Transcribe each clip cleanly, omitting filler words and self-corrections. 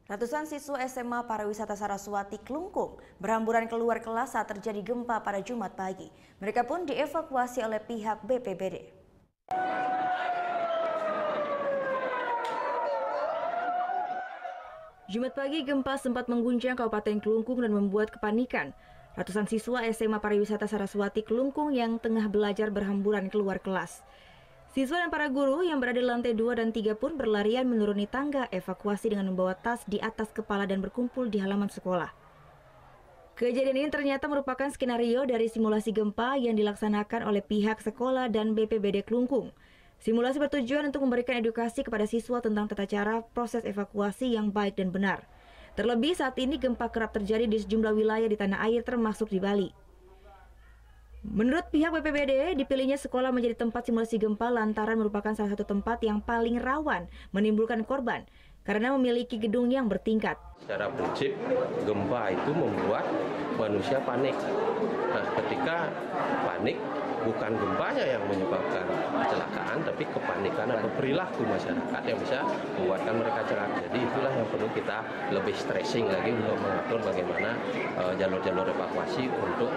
Ratusan siswa SMA Pariwisata Saraswati Kelungkung berhamburan keluar kelas saat terjadi gempa pada Jumat pagi. Mereka pun dievakuasi oleh pihak BPBD. Jumat pagi gempa sempat mengguncang Kabupaten Kelungkung dan membuat kepanikan. Ratusan siswa SMA Pariwisata Saraswati Kelungkung yang tengah belajar berhamburan keluar kelas. Siswa dan para guru yang berada di lantai 2 dan 3 pun berlarian menuruni tangga evakuasi dengan membawa tas di atas kepala dan berkumpul di halaman sekolah. Kejadian ini ternyata merupakan skenario dari simulasi gempa yang dilaksanakan oleh pihak sekolah dan BPBD Kelungkung. Simulasi bertujuan untuk memberikan edukasi kepada siswa tentang tata cara proses evakuasi yang baik dan benar. Terlebih saat ini gempa kerap terjadi di sejumlah wilayah di tanah air termasuk di Bali. Menurut pihak BPBD, dipilihnya sekolah menjadi tempat simulasi gempa lantaran merupakan salah satu tempat yang paling rawan menimbulkan korban karena memiliki gedung yang bertingkat. Secara prinsip, gempa itu membuat manusia panik. Nah, ketika panik, bukan gempanya yang menyebabkan kecelakaan, tapi kepanikan atau perilaku masyarakat yang bisa membuatkan mereka celaka. Jadi itulah yang perlu kita lebih stressing lagi untuk mengatur bagaimana jalur-jalur evakuasi untuk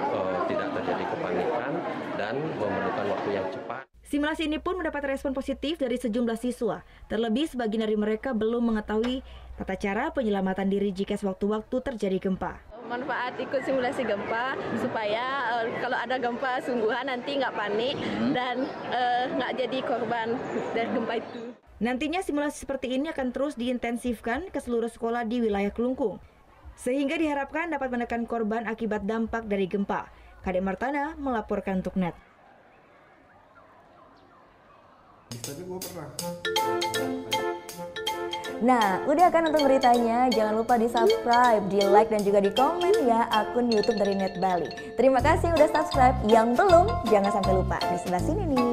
tidak terjadi kepanikan dan memerlukan waktu yang cepat. Simulasi ini pun mendapat respon positif dari sejumlah siswa. Terlebih sebagian dari mereka belum mengetahui tata cara penyelamatan diri jika sewaktu-waktu terjadi gempa. Manfaat ikut simulasi gempa supaya kalau ada gempa sungguhan nanti nggak panik dan nggak jadi korban dari gempa itu. Nantinya simulasi seperti ini akan terus diintensifkan ke seluruh sekolah di wilayah Kelungkung, sehingga diharapkan dapat menekan korban akibat dampak dari gempa. Kadek Martana melaporkan untuk NET. Nah, udah kan untuk beritanya? Jangan lupa di subscribe, di like, dan juga di komen ya akun YouTube dari Net Bali. Terima kasih udah subscribe. Yang belum, jangan sampai lupa. Di sebelah sini nih.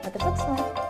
Notifikasi.